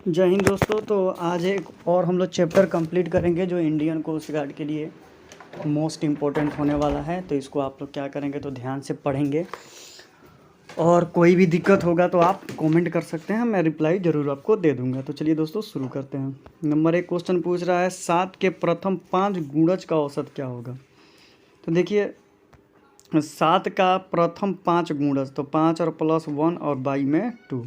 जय हिंद दोस्तों। तो आज एक और हम लोग चैप्टर कंप्लीट करेंगे जो इंडियन कोस्ट गार्ड के लिए मोस्ट इम्पोर्टेंट होने वाला है। तो इसको आप लोग क्या करेंगे तो ध्यान से पढ़ेंगे और कोई भी दिक्कत होगा तो आप कमेंट कर सकते हैं, मैं रिप्लाई ज़रूर आपको दे दूंगा। तो चलिए दोस्तों शुरू करते हैं। नंबर 1 क्वेश्चन पूछ रहा है 7 के प्रथम 5 गुणज का औसत क्या होगा। तो देखिए 7 का प्रथम 5 गुणज तो 5 और +1 और बाई में 2,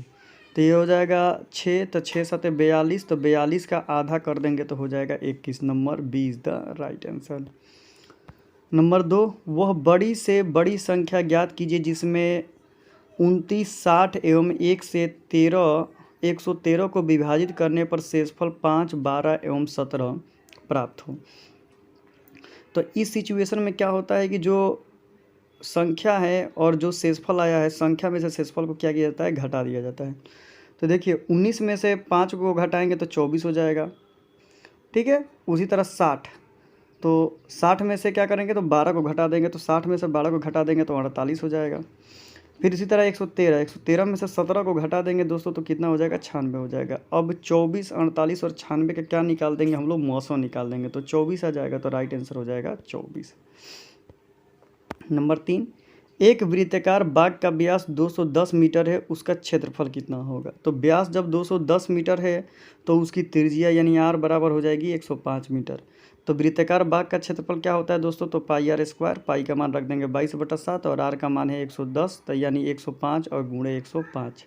तो ये हो जाएगा 6। तो 6 7 42, तो 42 का आधा कर देंगे तो हो जाएगा 21। Number B is the right answer. Number 2, वह बड़ी से बड़ी संख्या ज्ञात कीजिए जिसमें 29, 60 एवं 113 को विभाजित करने पर शेषफल 5, 12 एवं 17 प्राप्त हो। तो इस सिचुएशन में क्या होता है कि जो संख्या है और जो शेषफल आया है, संख्या में से शेषफल को क्या किया जाता है, घटा दिया जाता है। तो देखिए 19 में से 5 को घटाएंगे तो 24 हो जाएगा, ठीक है। उसी तरह 60, तो 60 में से क्या करेंगे तो 12 को घटा देंगे, तो 60 में से 12 को घटा देंगे तो 48 हो जाएगा। फिर इसी तरह 113 में से 17 को घटा देंगे दोस्तों तो कितना हो जाएगा, 96 हो जाएगा। अब 24, 48 और 96 का क्या निकाल देंगे हम लोग, मौसम निकाल देंगे तो 24 आ जाएगा। तो राइट आंसर हो जाएगा 24। नंबर 3, एक वृत्ताकार बाग का व्यास 210 मीटर है, उसका क्षेत्रफल कितना होगा। तो व्यास जब 210 मीटर है तो उसकी त्रिज्या यानी आर बराबर हो जाएगी 105 मीटर। तो वृत्ताकार बाग का क्षेत्रफल क्या होता है दोस्तों, तो पाई आर स्क्वायर, पाई का मान रख देंगे 22/7 और आर का मान है 110, तो यानी 105 और गुणे 105।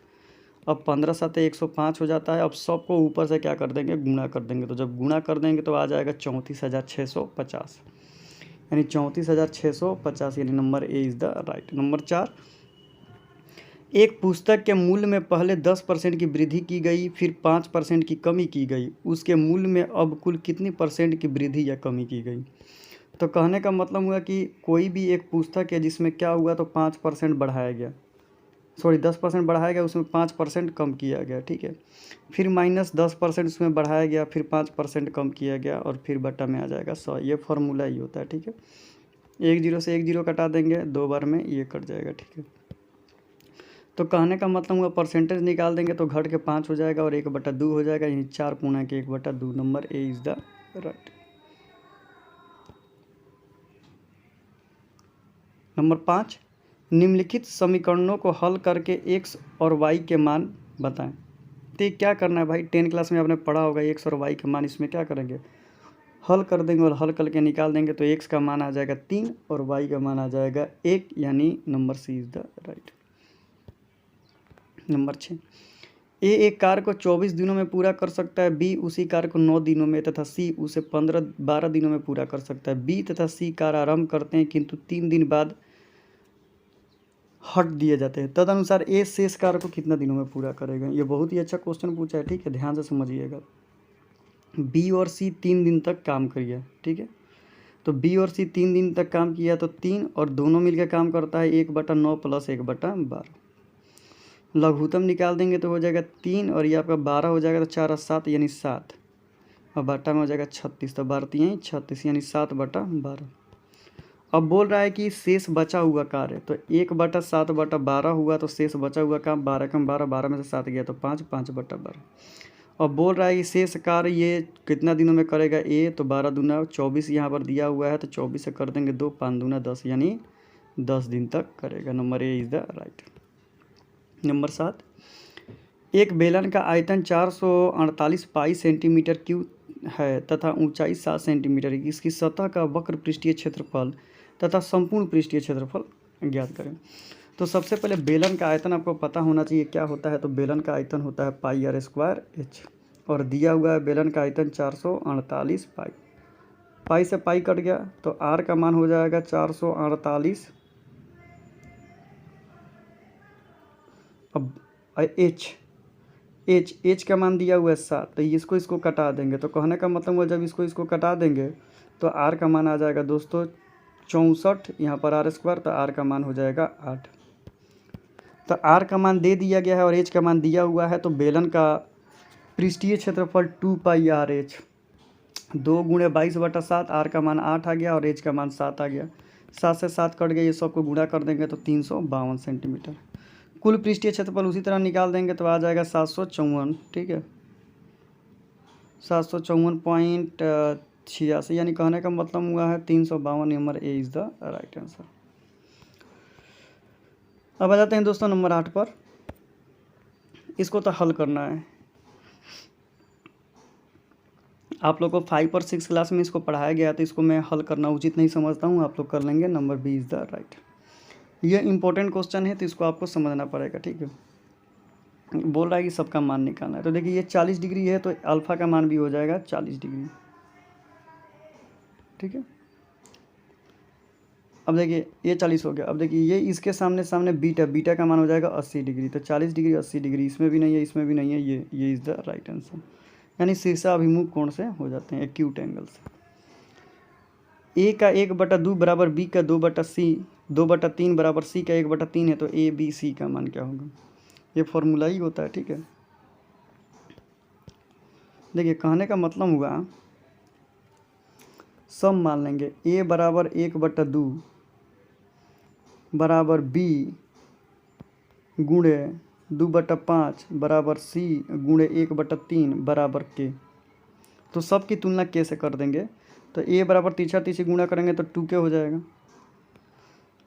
अब 15 7 105 हो जाता है। अब सबको ऊपर से क्या कर देंगे, गुणा कर देंगे। तो जब गुणा कर देंगे तो आ जाएगा 34,650, यानी 34,650, यानी number A is the right. Number 4, एक पुस्तक के मूल्य में पहले 10% की वृद्धि की गई, फिर 5% की कमी की गई, उसके मूल्य में अब कुल कितनी % की वृद्धि या कमी की गई। तो कहने का मतलब हुआ कि कोई भी एक पुस्तक है जिसमें क्या हुआ तो 5% बढ़ाया गया, सॉरी 10% बढ़ाया गया, उसमें 5% कम किया गया, ठीक है। फिर -10% उसमें बढ़ाया गया, फिर 5% कम किया गया और फिर बटा में आ जाएगा 100। ये फार्मूला ही होता है, ठीक है। 1 0 से 1 0 कटा देंगे, 2 बार में ये कट जाएगा, ठीक है। तो कहने का मतलब हुआ परसेंटेज निकाल देंगे तो घट के 5 हो जाएगा और 1/2 हो जाएगा, यानी 4 पूना के 1/2। Number A is the right. Number 5, निम्नलिखित समीकरणों को हल करके x और y के मान बताएं। तो ये क्या करना है भाई, 10 क्लास में आपने पढ़ा होगा x और y के मान, इसमें क्या करेंगे, हल कर देंगे और हल करके निकाल देंगे। तो x का मान आ जाएगा 3 और y का मान आ जाएगा 1, यानी number C is the right. Number 6, A एक कार्य को 24 दिनों में पूरा कर सकता है, बी उसी कार्य को 9 दिनों में तथा सी उसे 12 दिनों में पूरा कर सकता है। बी तथा सी कार्य आरंभ करते हैं किंतु 3 दिन बाद हट दिए जाते हैं, तदनुसार ए शेष कार्य को कितना दिनों में पूरा करेगा। ये बहुत ही अच्छा क्वेश्चन पूछा है, ठीक है, ध्यान से समझिएगा। बी और सी 3 दिन तक काम किया, ठीक है। तो बी और सी 3 दिन तक काम किया तो 3 और दोनों मिलकर काम करता है 1/9 + 1/12। लघुत्तम निकाल देंगे तो हो जाएगा 3 और ये आपका 12 हो जाएगा, तो 4 और 7 यानी 7 और बाटा में हो जाएगा 36, तो 12 36 यानी 7/12। अब बोल रहा है कि शेष बचा हुआ कार्य, तो 1/7/12 हुआ, तो शेष बचा हुआ काम 12 कम 12, 12 में से 7 गया तो 5, 5/12। अब बोल रहा है कि शेष कार्य ये कितना दिनों में करेगा ए, तो 12 दूना 24 यहाँ पर दिया हुआ है, तो 24 से कर देंगे 2, 5 दूना 10, यानी 10 दिन तक करेगा। Number A is the right. Number 7, एक बेलन का आयतन 448 पाई सेंटीमीटर क्यूब है तथा ऊंचाई 7 सेंटीमीटर है। इसकी सतह का वक्र पृष्ठीय क्षेत्रफल तथा संपूर्ण पृष्ठीय क्षेत्रफल ज्ञात करें। तो सबसे पहले बेलन का आयतन आपको पता होना चाहिए क्या होता है। तो बेलन का आयतन होता है पाई आर स्क्वायर एच, और दिया हुआ है बेलन का आयतन 448 पाई। पाई से पाई कट गया तो आर का मान हो जाएगा 448। अब एच का मान दिया हुआ है 7, तो इसको कटा देंगे। तो कहने का मतलब हुआ जब इसको कटा देंगे तो आर का मान आ जाएगा दोस्तों 64, यहाँ पर आर स्क्वायर, तो आर का मान हो जाएगा 8। तो आर का मान दे दिया गया है और एच का मान दिया हुआ है। तो बेलन का पृष्ठीय क्षेत्रफल 2 पाई आर एच, 2 गुणे 22/7, आर का मान 8 आ गया और एच का मान 7 आ गया। 7 से 7 कट गया, ये सबको गुणा कर देंगे तो 352 सेंटीमीटर। कुल पृष्ठीय क्षेत्रफल उसी तरह निकाल देंगे तो आ जाएगा 754, ठीक है। 754.86, यानी कहने का मतलब हुआ है 352। Number A is the right answer. अब आ जाते हैं दोस्तों नंबर 8 पर। इसको तो हल करना है। आप लोग को 5 और 6 क्लास में इसको पढ़ाया गया, तो इसको मैं हल करना उचित नहीं समझता हूँ। आप लोग कर लेंगे। Number B is the right. ये इंपॉर्टेंट क्वेश्चन है, तो इसको आपको समझना पड़ेगा। ठीक है, बोल रहा है कि सबका मान निकालना है। तो देखिए ये 40 डिग्री है, तो अल्फ़ा का मान भी हो जाएगा 40 डिग्री। ठीक है, अब देखिए ये 40 हो गया। अब देखिए ये इसके सामने सामने बीटा, बीटा का मान हो जाएगा 80 डिग्री। तो 40 डिग्री 80 डिग्री, इसमें भी नहीं है, इसमें भी नहीं है, ये इज़ द राइट आंसर। यानी शीर्षा अभिमुख कोण से हो जाते हैं, एक्यूट एंगल से। ए का 1/2 बराबर बी का 2/3 बराबर सी का 1/3 है, तो ए बी सी का मान क्या होगा? ये फॉर्मूला ही होता है। ठीक है, देखिए कहने का मतलब हुआ सब मान लेंगे। ए बराबर 1/2 बराबर बी गुणे 2/5 बराबर सी गुणे 1/3 बराबर के। तो सब की तुलना के से कर देंगे। तो ए बराबर तीछा तीछी गुणा करेंगे तो 2 के हो जाएगा।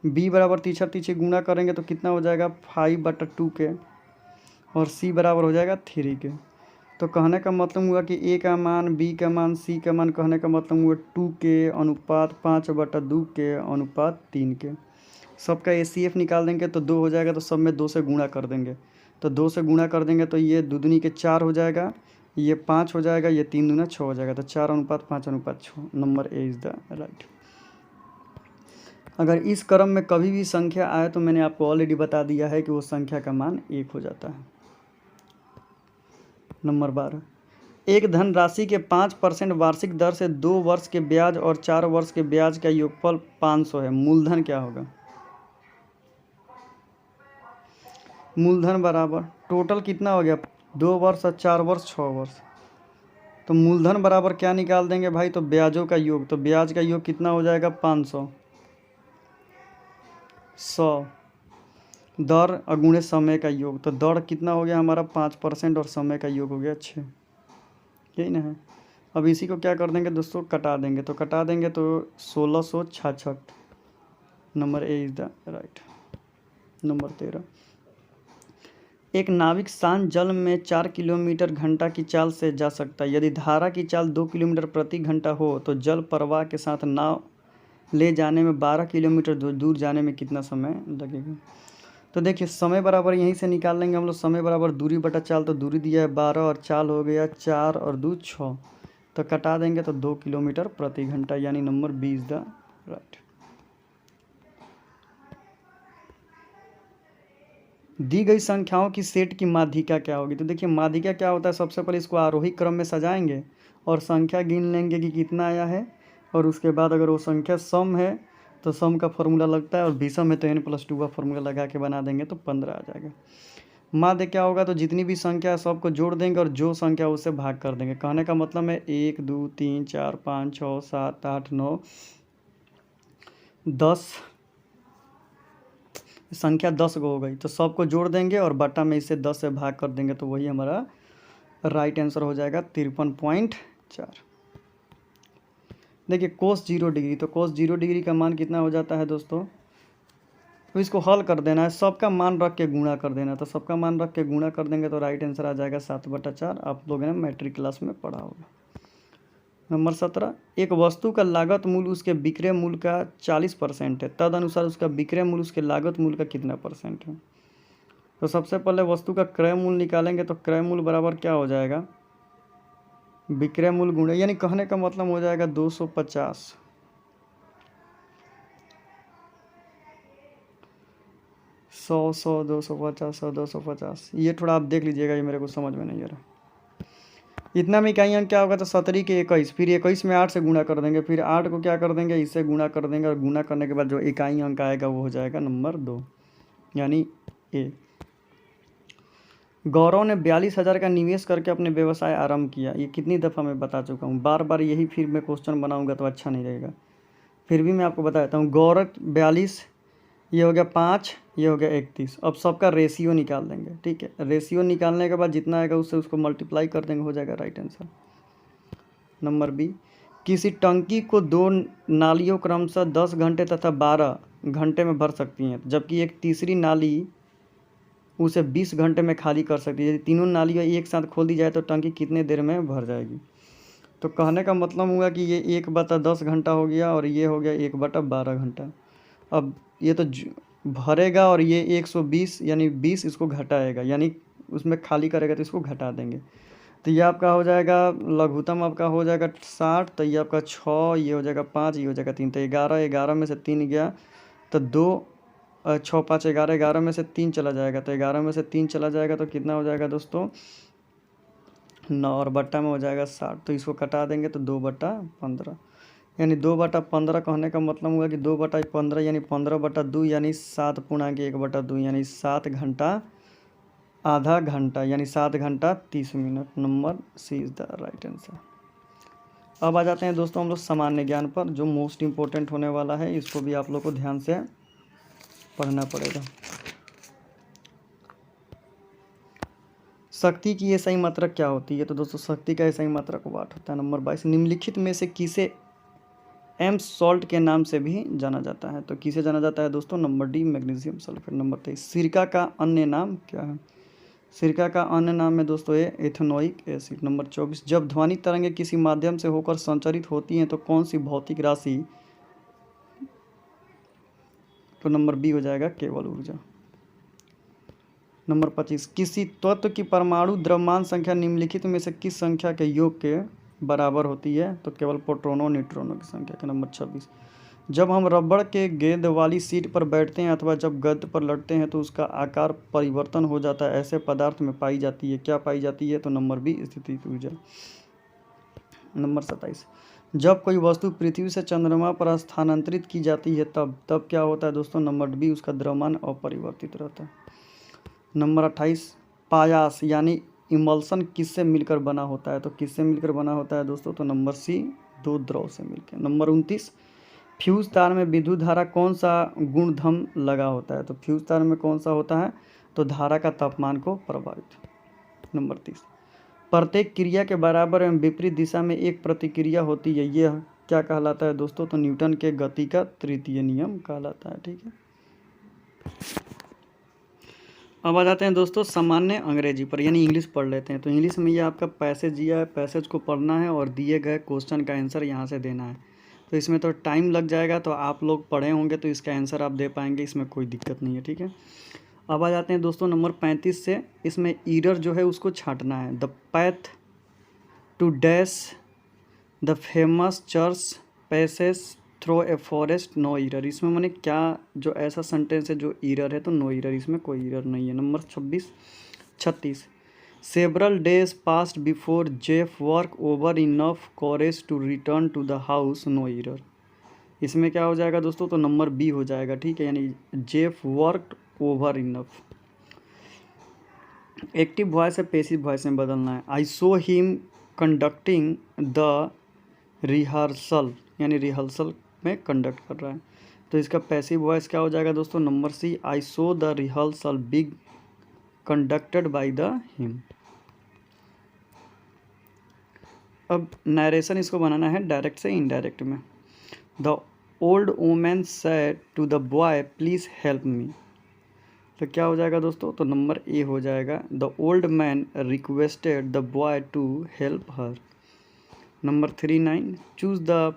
बी बराबर तीछा तीछी गुणा करेंगे तो कितना हो जाएगा? 5/2 के। और सी बराबर हो जाएगा 3 के। तो कहने का मतलब हुआ कि ए का मान, बी का मान, सी का मान, कहने का मतलब हुआ 2 के अनुपात 5/2 के अनुपात 3 के। सबका ACF निकाल देंगे तो 2 हो जाएगा, तो सब में 2 से गुणा कर देंगे। तो 2 से गुणा कर देंगे तो ये 2 दूनी के 4 हो जाएगा, ये 5 हो जाएगा, ये 3 दूना 6 हो जाएगा। तो 4:5:6। Number A is the right. अगर इस क्रम में कभी भी संख्या आए तो मैंने आपको ऑलरेडी बता दिया है कि वो संख्या का मान 1 हो जाता है। नंबर 12, एक धनराशि के 5% वार्षिक दर से 2 वर्ष के ब्याज और 4 वर्ष के ब्याज का योगफल 500 है। मूलधन क्या होगा? मूलधन बराबर टोटल कितना हो गया? 2 वर्ष और 4 वर्ष 6 वर्ष। तो मूलधन बराबर क्या निकाल देंगे भाई? तो ब्याजों का योग। तो ब्याज का योग कितना हो जाएगा? 500। 100 दर अगुणे समय का योग। तो दर कितना हो गया हमारा? 5% और समय का योग हो गया 6। यही ना है। अब इसी को क्या कर देंगे दोस्तों? कटा देंगे। तो कटा देंगे तो 1666। Number A is the right. Number 13, एक नाविक शांत जल में 4 किलोमीटर घंटा की चाल से जा सकता है। यदि धारा की चाल 2 किलोमीटर प्रति घंटा हो तो जल प्रवाह के साथ नाव ले जाने में 12 किलोमीटर दूर जाने में कितना समय लगेगा? तो देखिए समय बराबर यहीं से निकाल लेंगे हम लोग। समय बराबर दूरी बटा चाल। तो दूरी दिया है 12 और चाल हो गया 4 और 2 6। तो कटा देंगे तो 2 किलोमीटर प्रति घंटा, यानी number B is the right. दी गई संख्याओं की सेट की माध्यिका क्या होगी? तो देखिए माध्यिका क्या होता है? सबसे पहले इसको आरोही क्रम में सजाएंगे और संख्या गिन लेंगे कि कितना आया है, और उसके बाद अगर वो संख्या सम है तो सम का फॉर्मूला लगता है, और विषम है तो n+2 का फॉर्मूला लगा के बना देंगे तो 15 आ जाएगा। माध्य क्या होगा? तो जितनी भी संख्या है सबको जोड़ देंगे और जो संख्या उससे भाग कर देंगे। कहने का मतलब है 1 2 3 4 5 6 7 8 9 10 संख्या 10 को हो गई, तो सबको जोड़ देंगे और बटा में इसे 10 से भाग कर देंगे, तो वही हमारा राइट आंसर हो जाएगा 53.4। देखिए कोस 0 डिग्री, तो कोस 0 डिग्री का मान कितना हो जाता है दोस्तों? तो इसको हल कर देना है, सबका मान रख के गुणा कर देना है। तो सबका मान रख के गुणा कर देंगे तो राइट आंसर आ जाएगा 7/4। आप लोगों ने मैट्रिक क्लास में पढ़ा होगा। नंबर 17, एक वस्तु का लागत मूल्य उसके विक्रय मूल्य का 40% है, तदनुसार उसका विक्रय मूल्य उसके लागत मूल्य का कितना % है? तो सबसे पहले वस्तु का क्रय मूल्य निकालेंगे। तो क्रय मूल्य बराबर क्या हो जाएगा? विक्रय मूल्य गुणे, यानी कहने का मतलब हो जाएगा 250। 100 100 250 100 250। ये थोड़ा आप देख लीजिएगा, ये मेरे को समझ में नहीं आ रहा। इतना में इकाई अंक क्या होगा? तो 17 के 21, फिर 21 में 8 से गुणा कर देंगे, फिर 8 को क्या कर देंगे? इससे गुणा कर देंगे, और गुणा करने के बाद जो इकाई अंक आएगा वो हो जाएगा नंबर 2, यानी ए। गौरव ने 42,000 का निवेश करके अपने व्यवसाय आरंभ किया। ये कितनी दफ़ा मैं बता चुका हूँ, बार बार यही फिर मैं क्वेश्चन बनाऊंगा तो अच्छा नहीं रहेगा। फिर भी मैं आपको बता देता हूँ। गौरव 42, ये हो गया 5, ये हो गया 31। अब सबका रेशियो निकाल देंगे। ठीक है, रेशियो निकालने के बाद जितना आएगा उससे उसको मल्टीप्लाई कर देंगे, हो जाएगा राइट आंसर। नंबर बी, किसी टंकी को 2 नालियों क्रमशः 10 घंटे तथा 12 घंटे में भर सकती हैं, जबकि एक तीसरी नाली उसे 20 घंटे में खाली कर सकती है। यदि तीनों नालियाँ एक साथ खोल दी जाए तो टंकी कितने देर में भर जाएगी? तो कहने का मतलब हुआ कि ये 1/10 घंटा हो गया और ये हो गया 1/12 घंटा। अब ये तो भरेगा और ये 120 यानी 20 इसको घटाएगा, यानी उसमें खाली करेगा तो इसको घटा देंगे। तो ये आपका हो जाएगा लघुत्तम, आपका हो जाएगा 60, तो ये आपका 6, ये हो जाएगा 5, ये हो जाएगा 3, तो 11, 11 में से 3 गया तो 2, 6, 5, 11, 11 में से 3 चला जाएगा, तो 11 में से 3 चला जाएगा तो कितना हो जाएगा दोस्तों? 9, और बट्टा में हो जाएगा 60, तो इसको कटा देंगे तो 2/15, यानी 2/15 कहने का मतलब हुआ कि 2/15 यानी 15/2 यानी 7/1/2 यानी 7 घंटा आधा घंटा, यानी 7 घंटा 30 minute. Number C is the right answer. अब आ जाते हैं दोस्तों हम लोग सामान्य ज्ञान पर, जो मोस्ट इम्पोर्टेंट होने वाला है, इसको भी आप लोग को ध्यान से पढ़ना पड़ेगा। शक्ति की एसआई मात्रक क्या होती है? तो दोस्तों शक्ति का एसआई मात्रक वाट होता है। नंबर 22, निम्नलिखित में से किसे एम सॉल्ट के नाम से भी जाना जाता है? तो किसे जाना जाता है दोस्तों? Number D, magnesium sulphate. Number 23, सिरका का अन्य नाम क्या है? सिरका का अन्य नाम है दोस्तों ये एथेनोइक एसिड। नंबर 24, जब ध्वनि तरंगें किसी माध्यम से होकर संचरित होती हैं तो कौन सी भौतिक राशि? तो नंबर बी हो जाएगा केवल ऊर्जा। नंबर 25, किसी तत्व की परमाणु द्रव्यमान संख्या निम्नलिखित में से किस संख्या के योग के बराबर होती है? तो केवल प्रोटॉनों न्यूट्रॉनों की संख्या के। नंबर 26, जब हम रबड़ के गेंद वाली सीट पर बैठते हैं अथवा जब गद्द पर लटते हैं तो उसका आकार परिवर्तन हो जाता है, ऐसे पदार्थ में पाई जाती है, क्या पाई जाती है? तो नंबर बी, स्थितिज ऊर्जा। नंबर 27, जब कोई वस्तु पृथ्वी से चंद्रमा पर स्थानांतरित की जाती है तब क्या होता है दोस्तों? नंबर बी, उसका द्रव्यमान अपरिवर्तित रहता है। नंबर 28, पायास यानी इमल्सन किससे मिलकर बना होता है? तो किससे मिलकर बना होता है दोस्तों? तो नंबर सी, 2 द्रव से मिलकर। नंबर 29, फ्यूज तार में विद्युत धारा कौन सा गुणधर्म लगा होता है? तो फ्यूज तार में कौन सा होता है? तो धारा का तापमान को प्रभावित। नंबर 30, प्रत्येक क्रिया के बराबर एवं विपरीत दिशा में एक प्रतिक्रिया होती है, यह क्या कहलाता है दोस्तों? तो न्यूटन के गति का तृतीय नियम कहलाता है। ठीक है, अब आ जाते हैं दोस्तों सामान्य अंग्रेजी पर, यानी इंग्लिश पढ़ लेते हैं। तो इंग्लिश में ये आपका पैसेज दिया है, पैसेज को पढ़ना है और दिए गए क्वेश्चन का आंसर यहाँ से देना है। तो इसमें तो टाइम लग जाएगा, तो आप लोग पढ़े होंगे तो इसका आंसर आप दे पाएंगे, इसमें कोई दिक्कत नहीं है। ठीक है, अब आ जाते हैं दोस्तों नंबर 35 से। इसमें ईरर जो है उसको छांटना है। The path to dash the famous church passage through a forest, no error. इसमें मैंने क्या जो ऐसा सेंटेंस है जो ईरर है, तो नो ईरर, इसमें कोई ईरर नहीं है। Number 36, several days passed before Jeff work over enough courage to return to the house, no error. इसमें क्या हो जाएगा दोस्तों? तो नंबर बी हो जाएगा। ठीक है, यानी Jeff work over enough. Active voice से पैसिव वॉइस में बदलना है। आई saw him conducting the rehearsal, यानी रिहर्सल में कंडक्ट कर रहा है, तो इसका पैसिव वॉइस क्या हो जाएगा दोस्तों? Number C, I saw the rehearsal being conducted by the him. अब नरेशन इसको बनाना है डायरेक्ट से इनडायरेक्ट में। The old women said to the boy please help me, तो क्या हो जाएगा दोस्तों? तो नंबर ए हो जाएगा, the old man requested the boy to help her. Number 39, choose the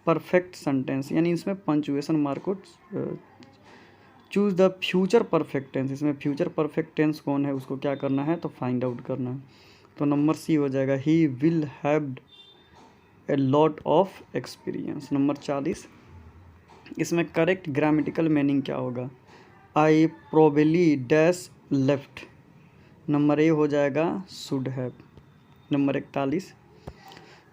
perfect sentence, यानी इसमें पंचुएशन मार्क को choose the future perfect tense, इसमें फ्यूचर परफेक्ट टेंस कौन है उसको क्या करना है? तो फाइंड आउट करना है। तो नंबर सी हो जाएगा, he will have a lot of experience. Number 40, इसमें करेक्ट ग्रामेटिकल मीनिंग क्या होगा? I probably dash left. Number A हो जाएगा should have. Number 41,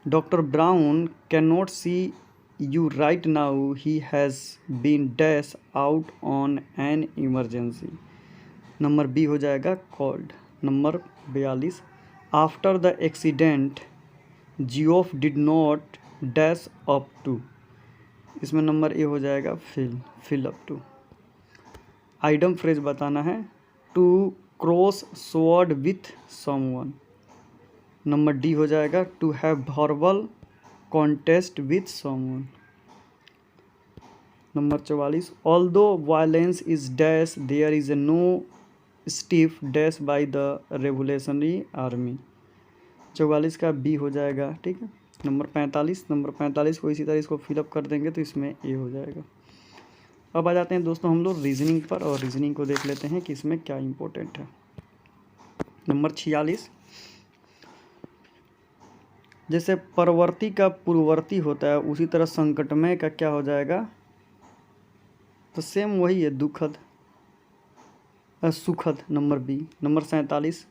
doctor Brown can not see you right now, he has been dash out on an emergency. Number B हो जाएगा called. Number 42, after the accident Geoff did not dash up to, इसमें number A हो जाएगा fill up to. Idiom phrase बताना है, to cross sword with someone. Number D हो जाएगा to have verbal contest with someone. Number 44 although violence is dash there is a no stiff dash by the revolutionary army. 44 का B हो जाएगा, ठीक है। Number 45 को इसी तरह इसको फिलअप कर देंगे तो इसमें ए हो जाएगा। अब आ जाते हैं दोस्तों हम लोग रीजनिंग पर, और रीजनिंग को देख लेते हैं कि इसमें क्या इंपॉर्टेंट है। नंबर 46, जैसे परवर्ती का पूर्ववर्ती होता है उसी तरह संकटमय का क्या हो जाएगा, तो सेम वही है, दुखद सुखद। Number B. नंबर 47,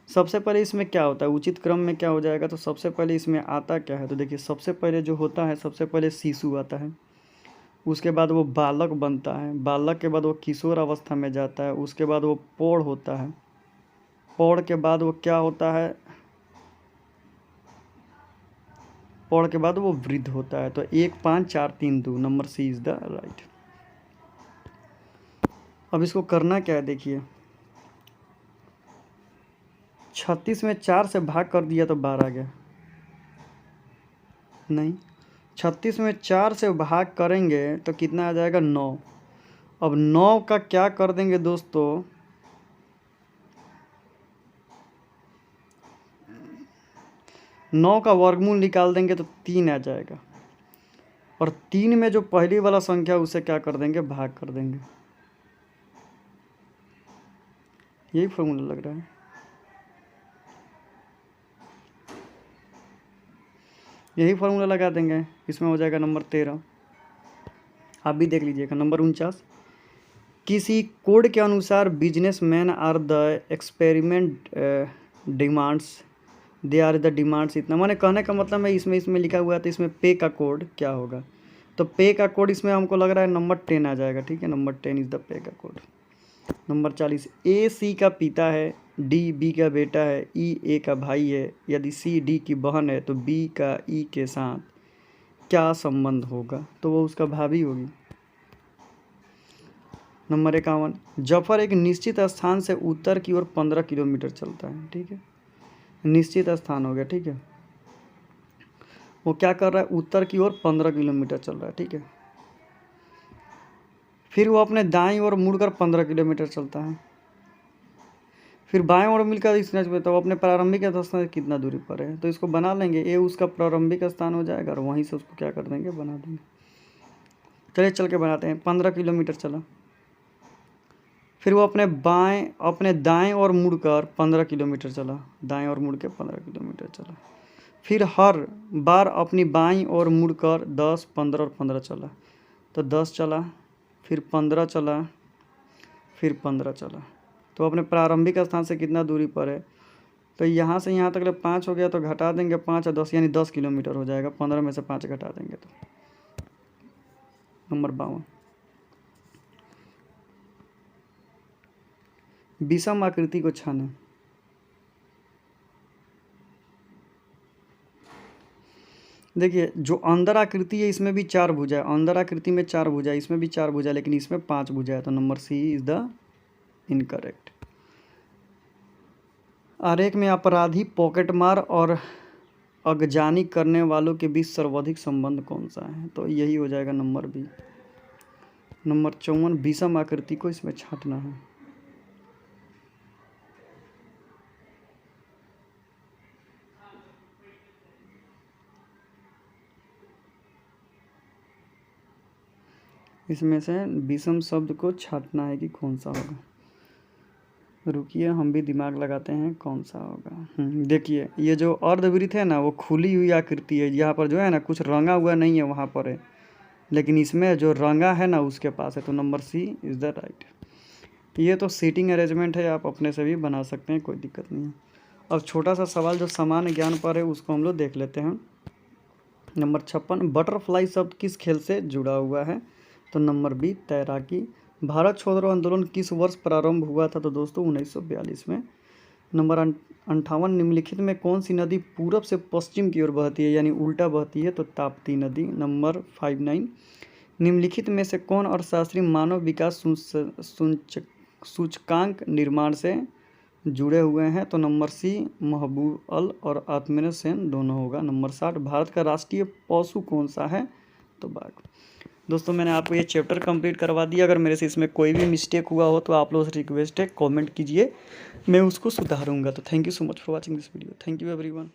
सबसे पहले इसमें क्या होता है, उचित क्रम में क्या हो जाएगा, तो सबसे पहले इसमें आता क्या है, तो देखिए सबसे पहले जो होता है, सबसे पहले शिशु आता है, उसके बाद वो बालक बनता है, बालक के बाद वो किशोर अवस्था में जाता है, उसके बाद वो पौढ़ होता है, पौढ़ के बाद वो क्या होता है, पौढ़ के बाद वो वृद्ध होता है। तो 1 5 4 3 2 number C is the right. अब इसको करना क्या है, देखिए 36 में 4 से भाग कर दिया तो 12 आ गया, नहीं 36 में 4 से भाग करेंगे तो कितना आ जाएगा, 9। अब 9 का क्या कर देंगे दोस्तों, 9 का वर्गमूल निकाल देंगे तो 3 आ जाएगा, और 3 में जो पहली वाला संख्या उसे क्या कर देंगे, भाग कर देंगे। यही फॉर्मूला लग रहा है। यही फॉर्मूला लगा देंगे, इसमें हो जाएगा नंबर 13। आप भी देख लीजिएगा। नंबर 49, किसी कोड के अनुसार businessman are the experiment demands they are the demands इतना, माने कहने का मतलब है इसमें लिखा हुआ है, तो इसमें पे का कोड क्या होगा, तो पे का कोड इसमें हमको लग रहा है नंबर 10 आ जाएगा, ठीक है। नंबर 10 इज़ द पे का कोड। नंबर 40, ए सी का पिता है, डी बी का बेटा है, ई ए का भाई है, यदि सी डी की बहन है तो बी का ई के साथ क्या संबंध होगा, तो वो उसका भाभी होगी। नंबर 51, जफर एक निश्चित स्थान से उत्तर की ओर 15 किलोमीटर चलता है, ठीक है, निश्चित स्थान हो गया, ठीक है। वो क्या कर रहा है, उत्तर की ओर 15 किलोमीटर चल रहा है, ठीक है। फिर वो अपने दाईं ओर मुड़कर 15 किलोमीटर चलता है, फिर बाएं ओर मिलकर इसने तो अपने प्रारंभिक स्थान से कितना दूरी पर है, तो इसको बना लेंगे, ए उसका प्रारंभिक स्थान हो जाएगा और वहीं से उसको क्या कर देंगे, बना देंगे। चलिए चल के बनाते हैं। 15 किलोमीटर चला, फिर वो अपने दाएं ओर मुड़कर 15 किलोमीटर चला, दाएं ओर मुड़ के 15 किलोमीटर चला, फिर हर बार अपनी बाईं ओर मुड़कर 10 15 और 15 चला, तो 10 चला, फिर 15 चला, फिर 15 चला, तो अपने प्रारंभिक स्थान से कितना दूरी पर है, तो यहाँ से यहाँ तक 5 हो गया, तो घटा देंगे 5 और 10 यानी 10 किलोमीटर हो जाएगा, 15 में से 5 घटा देंगे तो। नंबर 52, विषम आकृति को छाने। देखिए जो अंदर आकृति है इसमें भी 4 भुजा है, अंदर आकृति में 4 भुजा है, इसमें भी 4 भुजा है, लेकिन इसमें 5 भुजा है, तो number C is the incorrect. आरेख में अपराधी, पॉकेटमार और अगजानी करने वालों के बीच सर्वाधिक संबंध कौन सा है, तो यही हो जाएगा नंबर बी। नंबर 54, विषम आकृति को इसमें छांटना है। इसमें से विषम शब्द को छांटना है कि कौन सा होगा, रुकिए हम भी दिमाग लगाते हैं कौन सा होगा। देखिए ये जो अर्धवृत्त है ना, वो खुली हुई आकृति है, यहाँ पर जो है ना कुछ रंगा हुआ नहीं है वहाँ पर है, लेकिन इसमें जो रंगा है ना उसके पास है, तो number C is the right. ये तो सीटिंग अरेंजमेंट है, आप अपने से भी बना सकते हैं, कोई दिक्कत नहीं है। अब छोटा सा सवाल जो सामान्य ज्ञान पर है उसको हम लोग देख लेते हैं। नंबर 56, बटरफ्लाई शब्द किस खेल से जुड़ा हुआ है, तो नंबर बी तैराकी। भारत छोड़ो आंदोलन किस वर्ष प्रारंभ हुआ था, तो दोस्तों 1942 में। नंबर 58, निम्नलिखित में कौन सी नदी पूरब से पश्चिम की ओर बहती है, यानी उल्टा बहती है, तो ताप्ती नदी। नंबर 59, निम्नलिखित में से कौन अर्थशास्त्री मानव विकास सूचकांक निर्माण से जुड़े हुए हैं तो नंबर सी महबूब अल और आत्मीय सेन दोनों होगा। नंबर 60 भारत का राष्ट्रीय पशु कौन सा है? तो बाघ। दोस्तों मैंने आपको ये चैप्टर कंप्लीट करवा दिया। अगर मेरे से इसमें कोई भी मिस्टेक हुआ हो तो आप लोगों से रिक्वेस्ट है कमेंट कीजिए, मैं उसको सुधारूंगा। तो thank you so much for watching this video. Thank you everyone.